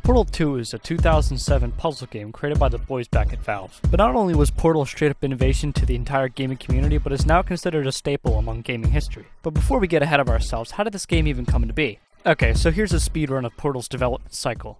Portal 2 is a 2007 puzzle game created by the boys back at Valve. But not only was Portal a straight-up innovation to the entire gaming community, but is now considered a staple among gaming history. But before we get ahead of ourselves, how did this game even come to be? Okay, so here's a speedrun of Portal's development cycle.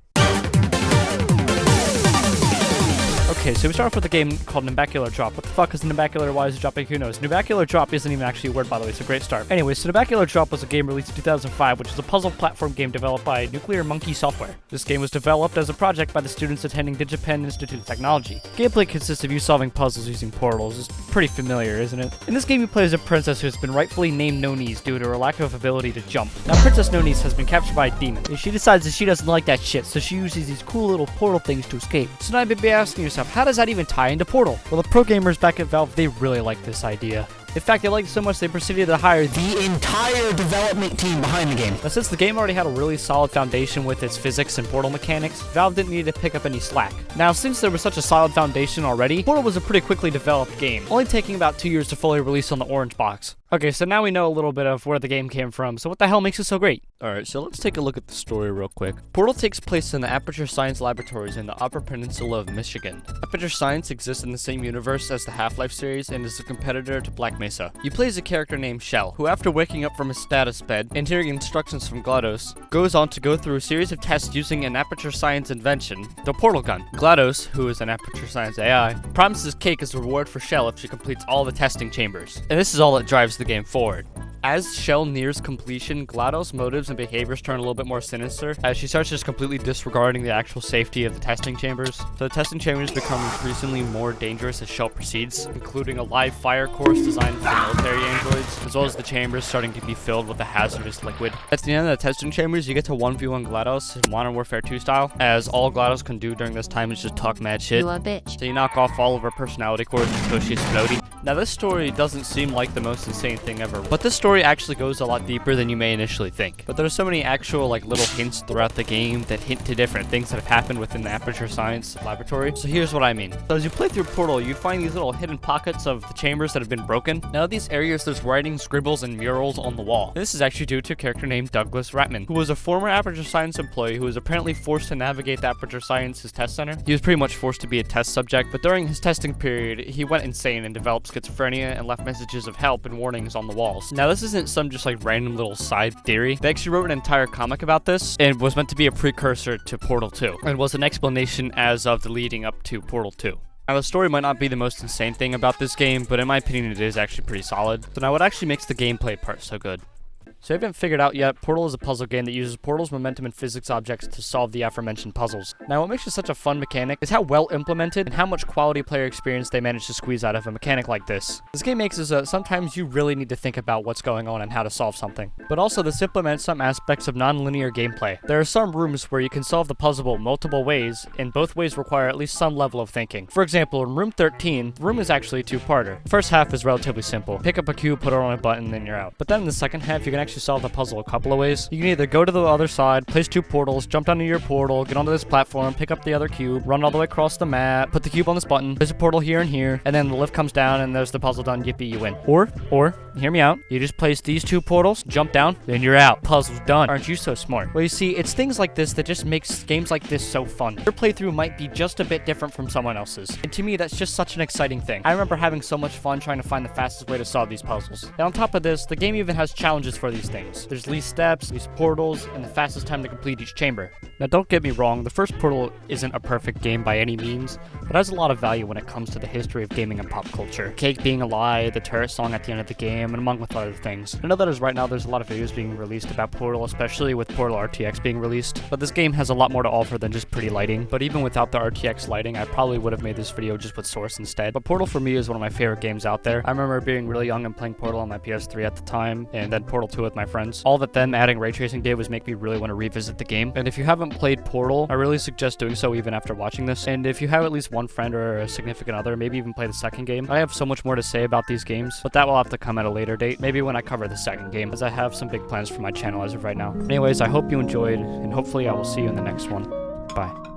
Okay, so we start off with a game called Nubacular Drop. What the fuck is Nubacular? Why is it dropping? Who knows? Nubacular Drop isn't even actually a word, by the way. It's a great start. Anyway, so Nubacular Drop was a game released in 2005, which is a puzzle platform game developed by Nuclear Monkey Software. This game was developed as a project by the students attending DigiPen Institute of Technology. Gameplay consists of you solving puzzles using portals. It's pretty familiar, isn't it? In this game, you play as a princess who has been rightfully named No Knees due to her lack of ability to jump. Now, Princess No Knees has been captured by a demon, and she decides that she doesn't like that shit, so she uses these cool little portal things to escape. So now you'd be asking yourself, how does that even tie into Portal? Well, the pro gamers back at Valve, they really like this idea. In fact, they liked it so much they proceeded to hire the entire development team behind the game. Now, since the game already had a really solid foundation with its physics and portal mechanics, Valve didn't need to pick up any slack. Now, since there was such a solid foundation already, Portal was a pretty quickly developed game, only taking about 2 years to fully release on the orange box. Okay, so now we know a little bit of where the game came from, so what the hell makes it so great? Alright, so let's take a look at the story real quick. Portal takes place in the Aperture Science Laboratories in the Upper Peninsula of Michigan. Aperture Science exists in the same universe as the Half-Life series and is a competitor to Black Mesa. You play as a character named Shell, who after waking up from his status bed and hearing instructions from GLaDOS, goes on to go through a series of tests using an Aperture Science invention, the portal gun. GLaDOS, who is an Aperture Science AI, promises cake as a reward for Shell if she completes all the testing chambers. And this is all that drives the game forward. As Shell nears completion, GLaDOS' motives and behaviors turn a little bit more sinister, as she starts just completely disregarding the actual safety of the testing chambers. So the testing chambers become increasingly more dangerous as Shell proceeds, including a live fire course designed for the military androids, as well as the chambers starting to be filled with a hazardous liquid. At the end of the testing chambers, you get to 1v1 GLaDOS in Modern Warfare 2 style, as all GLaDOS can do during this time is just talk mad shit. You a bitch. So you knock off all of her personality cores until she's floaty. Now this story doesn't seem like the most insane thing ever, but this story actually goes a lot deeper than you may initially think. But there's so many actual little hints throughout the game that hint to different things that have happened within the Aperture Science Laboratory. So here's what I mean. So as you play through Portal, you find these little hidden pockets of the chambers that have been broken. Now in these areas there's writing, scribbles, and murals on the wall. And this is actually due to a character named Douglas Ratman, who was a former Aperture Science employee who was apparently forced to navigate the Aperture Science's test center. He was pretty much forced to be a test subject, but during his testing period, he went insane and developed schizophrenia and left messages of help and warnings on the walls. Now this isn't some just random little side theory. They actually wrote an entire comic about this and was meant to be a precursor to Portal 2 and was an explanation as of the leading up to Portal 2. Now the story might not be the most insane thing about this game, but in my opinion it is actually pretty solid. So now what actually makes the gameplay part so good? So if you haven't figured out yet, Portal is a puzzle game that uses portals, momentum, and physics objects to solve the aforementioned puzzles. Now what makes it such a fun mechanic is how well implemented and how much quality player experience they manage to squeeze out of a mechanic like this. This game makes it so that sometimes you really need to think about what's going on and how to solve something. But also this implements some aspects of non-linear gameplay. There are some rooms where you can solve the puzzle multiple ways, and both ways require at least some level of thinking. For example, in room 13, the room is actually a two-parter. The first half is relatively simple. Pick up a cube, put it on a button, then you're out. But then in the second half, you can actually solve the puzzle a couple of ways. You can either go to the other side, place two portals, jump down to your portal, get onto this platform, pick up the other cube, run all the way across the map, put the cube on this button, there's a portal here and here, and then the lift comes down and there's the puzzle done, yippee, you win. Or, hear me out, you just place these two portals, jump down, then you're out. Puzzle's done. Aren't you so smart? Well, you see, it's things like this that just makes games like this so fun. Your playthrough might be just a bit different from someone else's. And to me, that's just such an exciting thing. I remember having so much fun trying to find the fastest way to solve these puzzles. And on top of this, the game even has challenges for these things. There's least steps, least portals, and the fastest time to complete each chamber. Now don't get me wrong, the first Portal isn't a perfect game by any means, but has a lot of value when it comes to the history of gaming and pop culture. Cake being a lie, the turret song at the end of the game, and among with other things. I know that as right now there's a lot of videos being released about Portal, especially with Portal RTX being released, but this game has a lot more to offer than just pretty lighting. But even without the RTX lighting, I probably would have made this video just with Source instead. But Portal for me is one of my favorite games out there. I remember being really young and playing Portal on my PS3 at the time, and then Portal 2 with my friends. All that them adding ray tracing did was make me really want to revisit the game. And if you haven't played Portal, I really suggest doing so even after watching this. And if you have at least one friend or a significant other, maybe even play the second game. I have so much more to say about these games, but that will have to come at a later date, maybe when I cover the second game, as I have some big plans for my channel as of right now. Anyways, I hope you enjoyed, and hopefully I will see you in the next one. Bye.